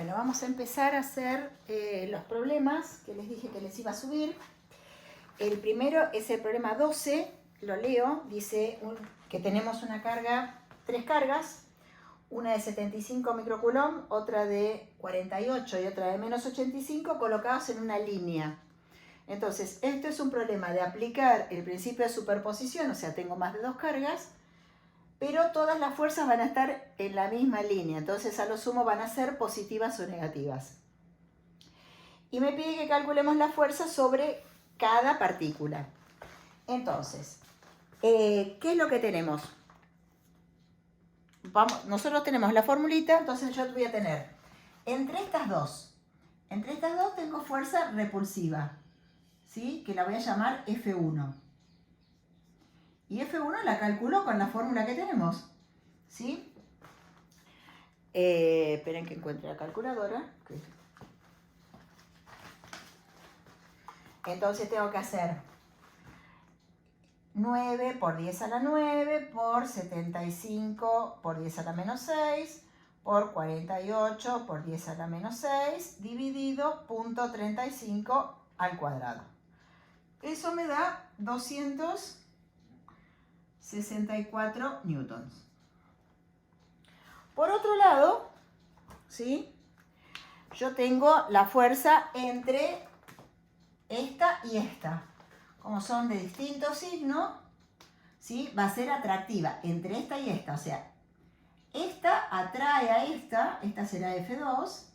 Bueno, vamos a empezar a hacer los problemas que les dije que les iba a subir. El primero es el problema 12, lo leo, dice que tenemos una carga, 3 cargas, una de 75 microcoulomb, otra de 48 y otra de menos 85, colocados en una línea. Entonces, esto es un problema de aplicar el principio de superposición, o sea, tengo más de 2 cargas, pero todas las fuerzas van a estar en la misma línea, entonces a lo sumo van a ser positivas o negativas. Y me pide que calculemos la fuerza sobre cada partícula. Entonces, ¿qué es lo que tenemos? Nosotros tenemos la formulita, entonces yo voy a tener entre estas dos tengo fuerza repulsiva, ¿sí? Que la voy a llamar F1. Y F1 la calculo con la fórmula que tenemos, ¿sí? Esperen que encuentre la calculadora. Entonces tengo que hacer 9 por 10 a la 9 por 75 por 10 a la menos 6 por 48 por 10 a la menos 6 dividido 0.35 al cuadrado. Eso me da 264 newtons. Por otro lado, ¿sí? Yo tengo la fuerza entre esta y esta. Como son de distinto signo, ¿sí? Va a ser atractiva entre esta y esta. O sea, esta atrae a esta será F2,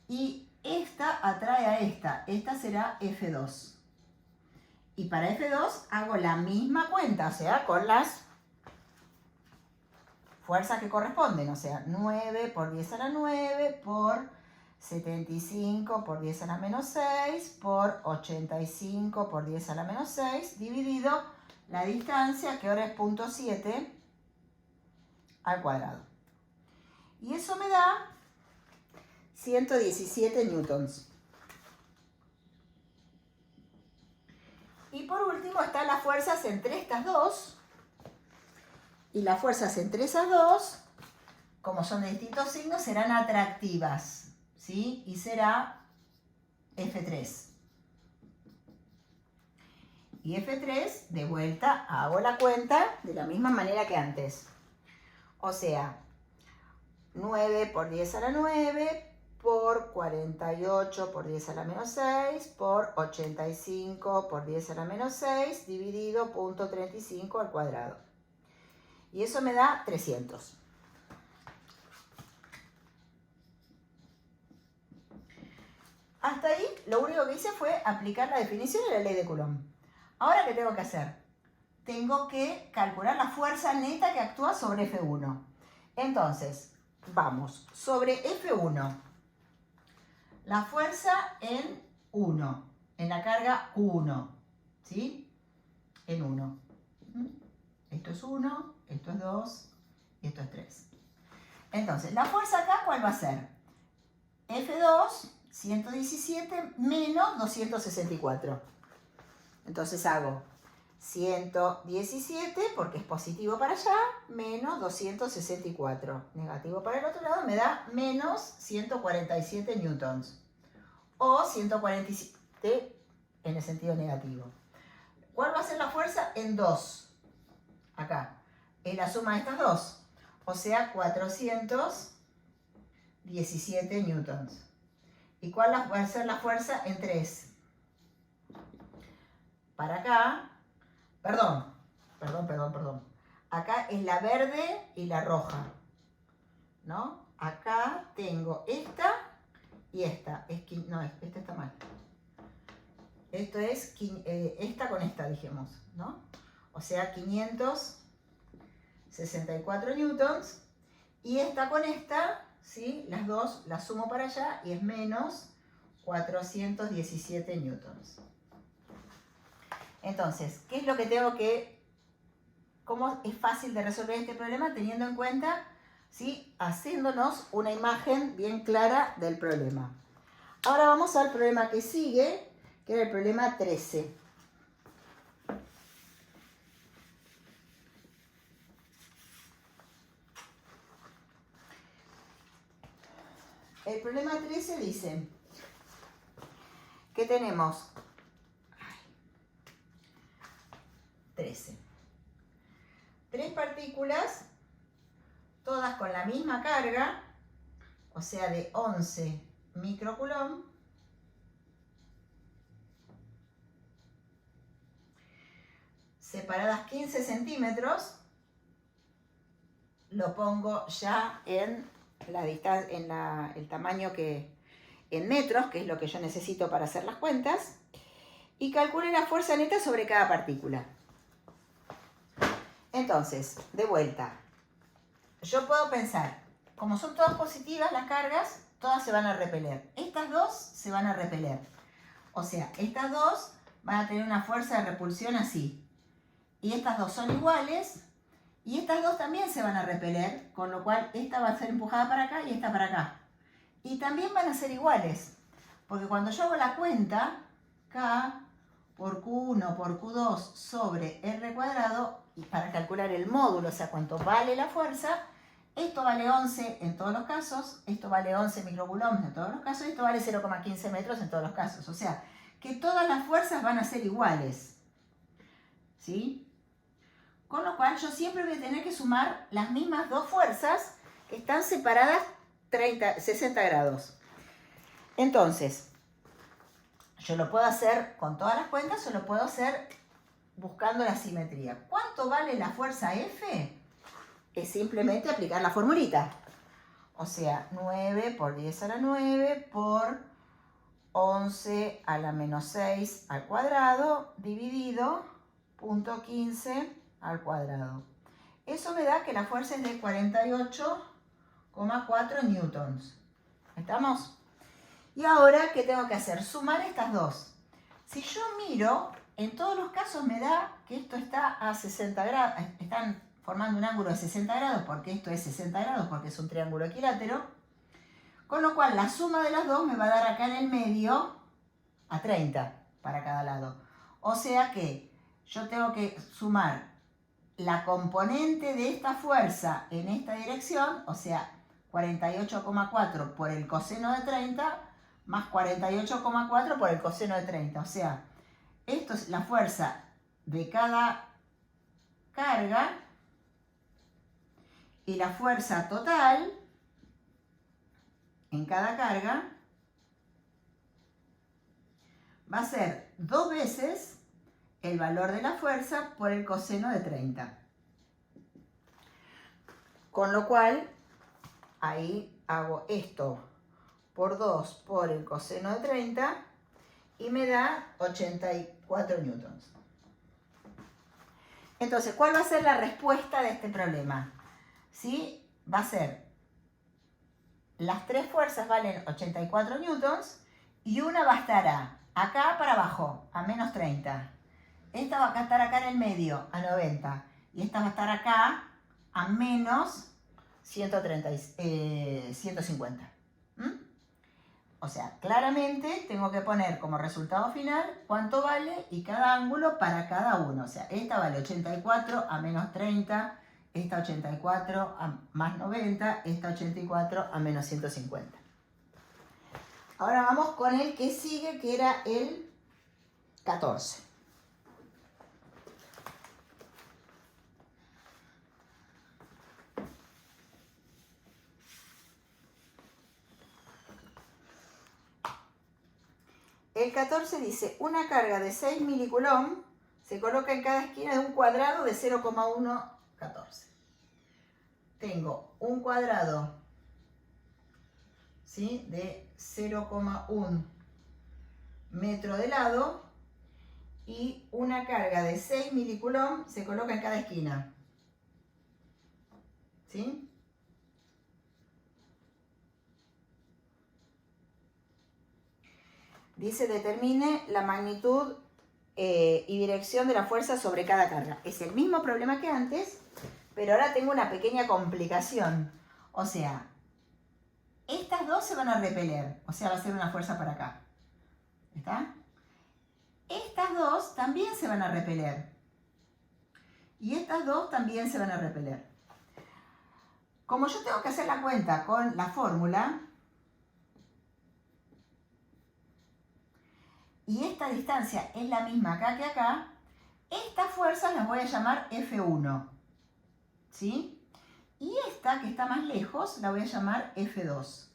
y esta atrae a esta será F2. Y para F2 hago la misma cuenta, o sea, con las fuerzas que corresponden, o sea, 9 por 10 a la 9 por 75 por 10 a la menos 6 por 85 por 10 a la menos 6 dividido la distancia, que ahora es 0.7 al cuadrado. Y eso me da 117 newtons. Y por último están las fuerzas entre estas dos. Y las fuerzas entre esas dos, como son de distintos signos, serán atractivas, ¿sí? Y será F3. Y F3, de vuelta, hago la cuenta de la misma manera que antes. O sea, 9 por 10 a la 9 por 48 por 10 a la menos 6 por 85 por 10 a la menos 6 dividido 0.35 al cuadrado. Y eso me da 300. Hasta ahí lo único que hice fue aplicar la definición de la ley de Coulomb. Ahora, ¿qué tengo que hacer? Tengo que calcular la fuerza neta que actúa sobre F1. Entonces, vamos, sobre F1. La fuerza en 1, en la carga 1, ¿sí? En 1. Esto es 1, esto es 2 y esto es 3. Entonces, la fuerza acá, ¿cuál va a ser? F2, 117 menos 264. Entonces hago 117, porque es positivo para allá, menos 264. Negativo para el otro lado me da menos 147 newtons. O 147 en el sentido negativo. ¿Cuál va a ser la fuerza? En 2. Acá. Es la suma de estas dos. O sea, 417 newtons. ¿Y cuál va a ser la fuerza? En 3. Para acá, perdón. Acá es la verde y la roja, ¿no? Acá tengo esta y esta. No, esta está mal. Esto es esta con esta, dijimos, ¿no? O sea, 564 newtons. Y esta con esta, ¿sí? Las dos las sumo para allá y es menos 417 newtons. Entonces, ¿qué es lo que tengo que... ¿Cómo es fácil de resolver este problema? Teniendo en cuenta, ¿sí? Haciéndonos una imagen bien clara del problema. Ahora vamos al problema que sigue, que era el problema 13. el problema 13 dice que tenemos 13. 3 partículas, todas con la misma carga, o sea de 11 microcoulomb, separadas 15 centímetros, lo pongo ya en la distancia, el tamaño que en metros, que es lo que yo necesito para hacer las cuentas, y calcule la fuerza neta sobre cada partícula. Entonces, de vuelta, yo puedo pensar, como son todas positivas las cargas, todas se van a repeler. Estas dos se van a repeler. O sea, estas dos van a tener una fuerza de repulsión así. Y estas dos son iguales. Y estas dos también se van a repeler, con lo cual esta va a ser empujada para acá y esta para acá. Y también van a ser iguales. Porque cuando yo hago la cuenta, K por Q1 por Q2 sobre R cuadrado, y para calcular el módulo, o sea, cuánto vale la fuerza, esto vale 11 en todos los casos, esto vale 11 microcoulombs en todos los casos, y esto vale 0,15 metros en todos los casos. O sea, que todas las fuerzas van a ser iguales. ¿Sí? Con lo cual yo siempre voy a tener que sumar las mismas dos fuerzas que están separadas 60 grados. Entonces, yo lo puedo hacer con todas las cuentas o lo puedo hacer buscando la simetría. ¿Cuánto vale la fuerza F? Es simplemente aplicar la formulita. O sea, 9 por 10 a la 9 por 11 a la menos 6 al cuadrado dividido 0.15 al cuadrado. Eso me da que la fuerza es de 48,4 newtons. ¿Estamos? Y ahora, ¿qué tengo que hacer? Sumar estas dos. Si yo miro, en todos los casos me da que esto está a 60 grados. Están formando un ángulo de 60 grados porque esto es 60 grados porque es un triángulo equilátero. Con lo cual, la suma de las dos me va a dar acá en el medio a 30 para cada lado. O sea que yo tengo que sumar la componente de esta fuerza en esta dirección, o sea, 48,4 por el coseno de 30 más 48,4 por el coseno de 30. O sea, esto es la fuerza de cada carga y la fuerza total en cada carga va a ser 2 veces el valor de la fuerza por el coseno de 30. Con lo cual, ahí hago esto por 2 por el coseno de 30 y me da 84 newtons. Entonces, ¿cuál va a ser la respuesta de este problema? ¿Sí? Va a ser, las tres fuerzas valen 84 newtons y una va a estar acá para abajo, a menos 30. Esta va a estar acá en el medio, a 90. Y esta va a estar acá, a menos 150. O sea, claramente tengo que poner como resultado final cuánto vale y cada ángulo para cada uno. O sea, esta vale 84 a menos 30, esta 84 a más 90, esta 84 a menos 150. Ahora vamos con el que sigue, que era el 14. El 14 dice, una carga de 6 milicoulomb se coloca en cada esquina de un cuadrado de 0,114. Tengo un cuadrado, ¿sí?, de 0,1 metro de lado y una carga de 6 milicoulomb se coloca en cada esquina. ¿Sí? Dice, determine la magnitud y dirección de la fuerza sobre cada carga. Es el mismo problema que antes, pero ahora tengo una pequeña complicación. O sea, estas dos se van a repeler, o sea, va a ser una fuerza para acá. ¿Está? Estas dos también se van a repeler. Y estas dos también se van a repeler. Como yo tengo que hacer la cuenta con la fórmula, y esta distancia es la misma acá que acá, estas fuerzas las voy a llamar F1, ¿sí? Y esta, que está más lejos, la voy a llamar F2.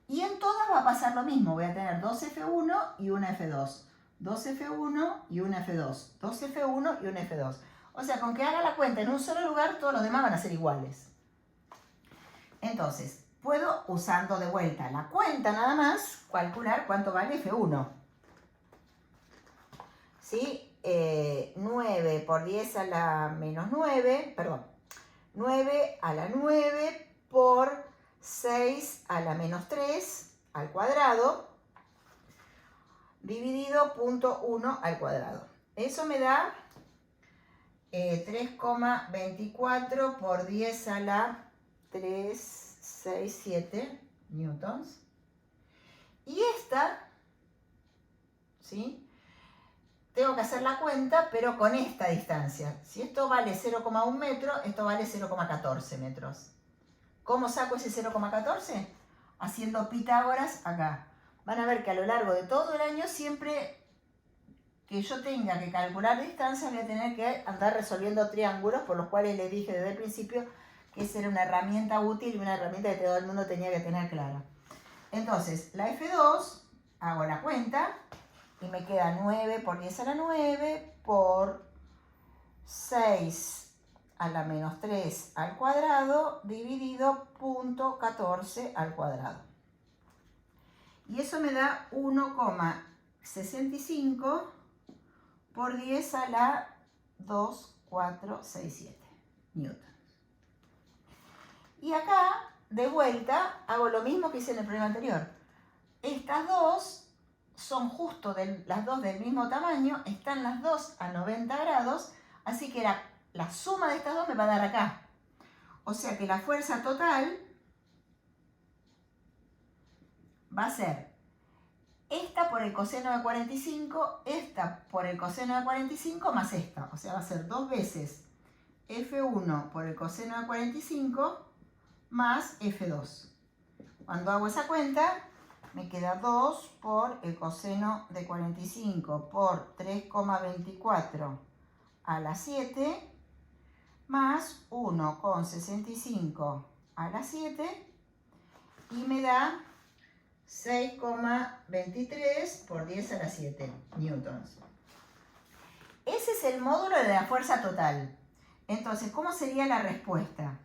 Y en todas va a pasar lo mismo. Voy a tener 2F1 y una F2. 2F1 y una F2. 2F1 y una F2. O sea, con que haga la cuenta en un solo lugar, todos los demás van a ser iguales. Entonces, puedo, usando de vuelta la cuenta nada más, calcular cuánto vale F1. ¿Sí? 9 por 10 a la menos 9, perdón, 9 a la 9 por 6 a la menos 3 al cuadrado, dividido 0.1 al cuadrado. Eso me da 3,24 por 10 a la 367 newtons. Y esta, ¿sí? Tengo que hacer la cuenta, pero con esta distancia. Si esto vale 0,1 metro, esto vale 0,14 metros. ¿Cómo saco ese 0,14? Haciendo Pitágoras acá. Van a ver que a lo largo de todo el año, siempre que yo tenga que calcular distancia, voy a tener que andar resolviendo triángulos, por los cuales les dije desde el principio que esa era una herramienta útil y una herramienta que todo el mundo tenía que tener clara. Entonces, la F2, hago la cuenta, y me queda 9 por 10 a la 9 por 6 a la menos 3 al cuadrado dividido 0.14 al cuadrado. Y eso me da 1,65 por 10 a la 2467 newtons. Y acá, de vuelta, hago lo mismo que hice en el problema anterior. Estas dos son justo las dos del mismo tamaño, están las dos a 90 grados, así que la suma de estas dos me va a dar acá. O sea que la fuerza total va a ser esta por el coseno de 45, esta por el coseno de 45 más esta. O sea, va a ser 2 veces F1 por el coseno de 45 más F2. Cuando hago esa cuenta, me queda 2 por el coseno de 45 por 3,24 a la 7 más 1,65 a la 7 y me da 6,23 por 10 a la 7 newtons. Ese es el módulo de la fuerza total. Entonces, ¿cómo sería la respuesta?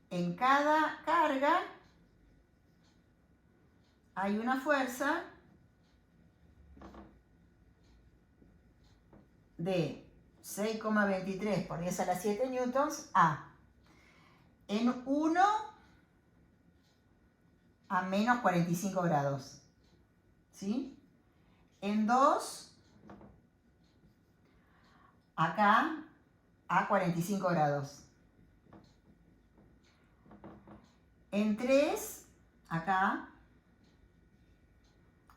En cada carga hay una fuerza de 6,23 por 10 a la 7 newtons en 1 a menos 45 grados. ¿Sí? En 2 acá a 45 grados. En 3 acá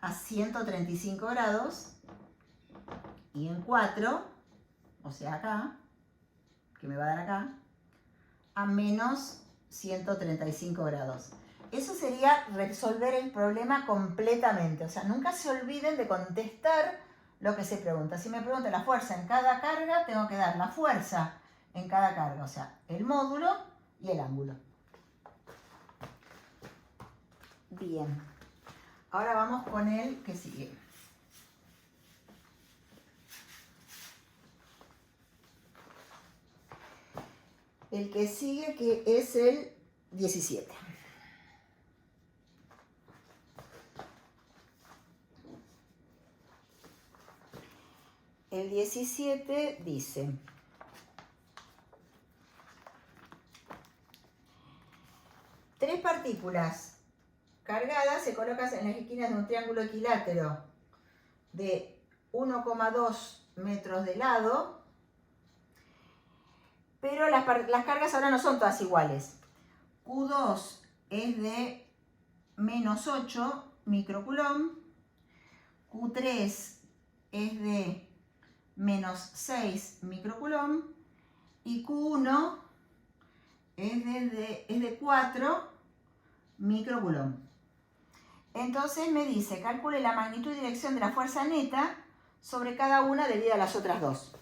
a 135 grados y en 4, o sea acá, que me va a dar acá, a menos 135 grados. Eso sería resolver el problema completamente. O sea, nunca se olviden de contestar lo que se pregunta. Si me pregunta la fuerza en cada carga, tengo que dar la fuerza en cada carga. O sea, el módulo y el ángulo. Bien. Ahora vamos con el que sigue. El que sigue, que es el 17. El 17 dice: tres partículas cargadas se colocan en las esquinas de un triángulo equilátero de 1,2 metros de lado, pero las cargas ahora no son todas iguales. Q2 es de menos 8 microcoulomb, Q3 es de menos 6 microcoulomb y Q1 es de 4 microcoulomb. Entonces me dice, calcule la magnitud y dirección de la fuerza neta sobre cada una debido a las otras dos.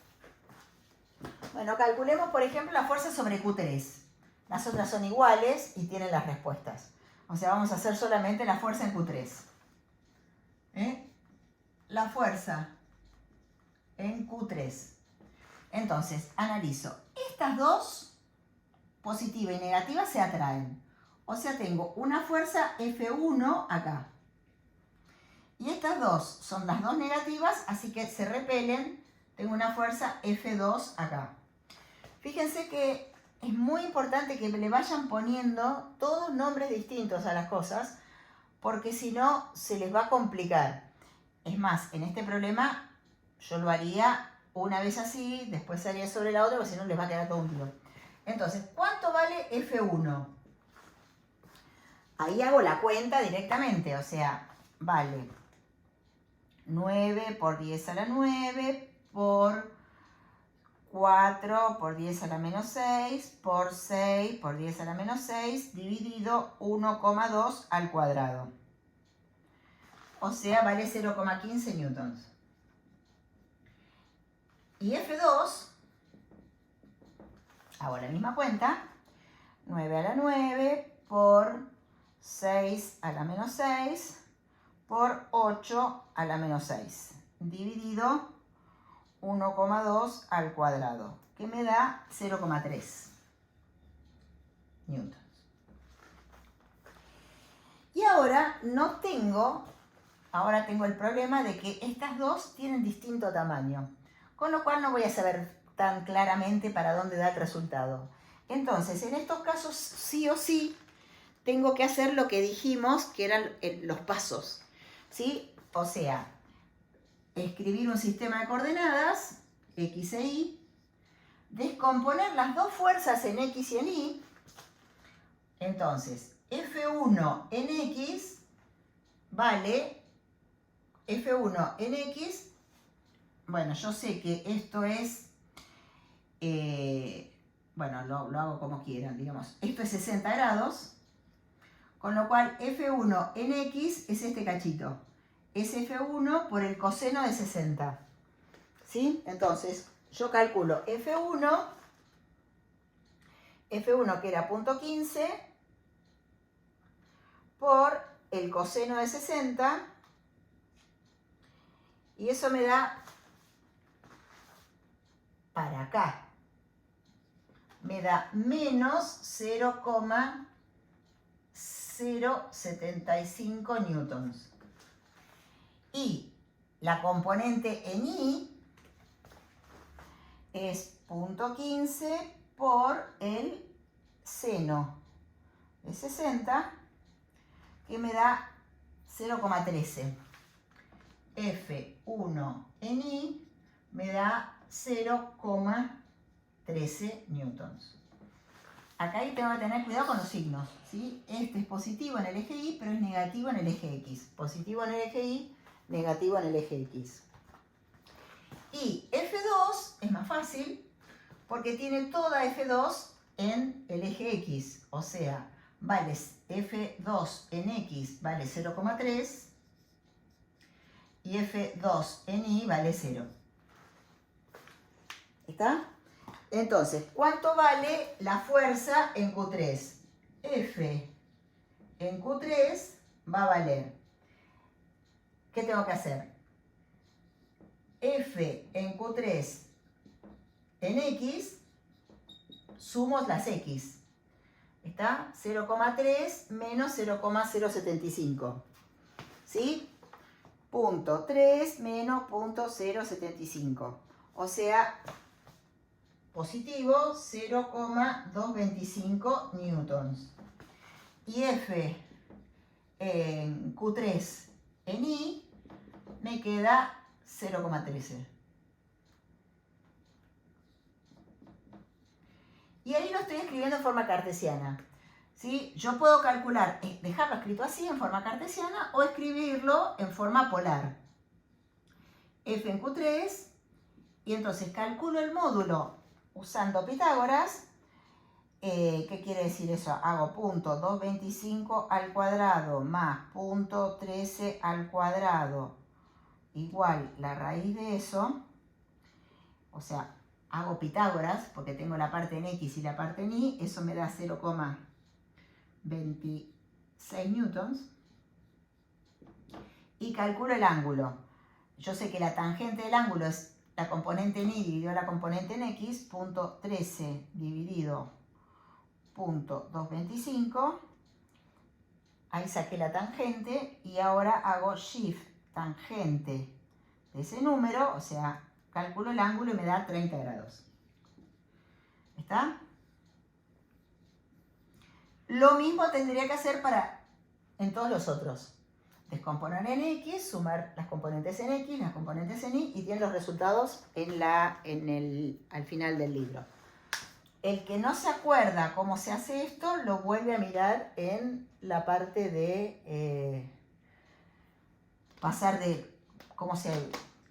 Bueno, calculemos, por ejemplo, la fuerza sobre Q3. Las otras son iguales y tienen las respuestas. O sea, vamos a hacer solamente la fuerza en Q3. La fuerza en Q3. Entonces, analizo. Estas dos, positiva y negativa, se atraen. O sea, tengo una fuerza F1 acá. Y estas dos son las dos negativas, así que se repelen. Tengo una fuerza F2 acá. Fíjense que es muy importante que le vayan poniendo todos nombres distintos a las cosas, porque si no se les va a complicar. Es más, en este problema yo lo haría una vez así, después se haría sobre la otra, porque si no les va a quedar todo un lío. Entonces, ¿cuánto vale F1? Ahí hago la cuenta directamente, o sea, vale 9 por 10 a la 9 por 4 por 10 a la menos 6 por 6 por 10 a la menos 6 dividido 1,2 al cuadrado. O sea, vale 0,15 newtons. Y F2, hago la misma cuenta, 9 a la 9 por 6 a la menos 6 por 8 a la menos 6, dividido 1,2 al cuadrado, que me da 0,3 newtons. Y ahora tengo el problema de que estas dos tienen distinto tamaño, con lo cual no voy a saber tan claramente para dónde da el resultado. Entonces, en estos casos, sí o sí, tengo que hacer lo que dijimos que eran los pasos, ¿sí? O sea, escribir un sistema de coordenadas, X e Y, descomponer las dos fuerzas en X y en Y. Entonces, F1 en X vale, F1 en X, bueno, yo sé que esto es, bueno, lo hago como quieran, digamos, esto es 60 grados, con lo cual F1 en X es este cachito. Es F1 por el coseno de 60. ¿Sí? Entonces, yo calculo F1 que era 0,15 por el coseno de 60, y eso me da, para acá, me da menos 0,075 newtons. Y la componente en Y es 0,15 por el seno de 60, que me da 0,13. F1 en Y me da 0,13 newtons. Acá tengo que tener cuidado con los signos, ¿sí? Este es positivo en el eje Y, pero es negativo en el eje X. Positivo en el eje Y, negativo en el eje X. Y F2 es más fácil porque tiene toda F2 en el eje X. O sea, vale F2 en X vale 0,3 y F2 en Y vale 0. ¿Está? Entonces, ¿cuánto vale la fuerza en Q3? F en Q3 va a valer, ¿qué tengo que hacer? F en Q3 en X, sumo las X. ¿Está? 0,3 menos 0,075. ¿Sí? 0,3 menos 0,075. O sea, positivo 0,225 newtons. Y F en Q3 en Y me queda 0,13. Y ahí lo estoy escribiendo en forma cartesiana. ¿Sí? Yo puedo calcular, dejarlo escrito así en forma cartesiana o escribirlo en forma polar. F en Q3, y entonces calculo el módulo usando Pitágoras ¿Qué quiere decir eso? Hago punto 225 al cuadrado más punto 13 al cuadrado igual la raíz de eso. O sea, hago Pitágoras porque tengo la parte en X y la parte en Y. Eso me da 0,26 newtons. Y calculo el ángulo. Yo sé que la tangente del ángulo es la componente en Y dividido la componente en X, punto 13 dividido punto 225. Ahí saqué la tangente y ahora hago shift tangente de ese número, o sea, calculo el ángulo y me da 30 grados. ¿Está? Lo mismo tendría que hacer en todos los otros. Descomponer en X, sumar las componentes en X, las componentes en Y y tienen los resultados al final del libro. El que no se acuerda cómo se hace esto, lo vuelve a mirar en la parte de pasar de cómo se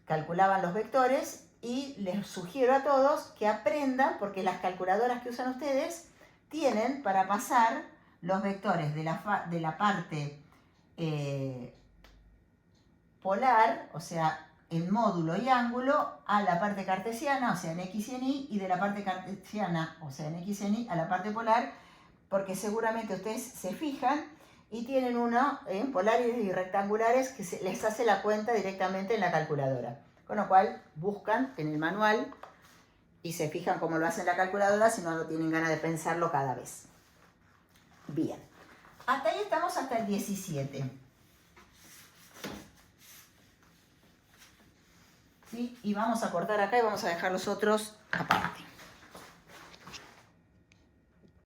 calculaban los vectores, y les sugiero a todos que aprendan, porque las calculadoras que usan ustedes tienen para pasar los vectores de la parte polar, o sea, en módulo y ángulo, a la parte cartesiana, o sea, en X y en Y, y de la parte cartesiana, o sea, en X y en Y, a la parte polar, porque seguramente ustedes se fijan y tienen uno en polares y rectangulares que les hace la cuenta directamente en la calculadora. Con lo cual, buscan en el manual y se fijan cómo lo hace en la calculadora, si no tienen ganas de pensarlo cada vez. Bien. Hasta ahí estamos, hasta el 17. ¿Sí? Y vamos a cortar acá y vamos a dejar los otros aparte.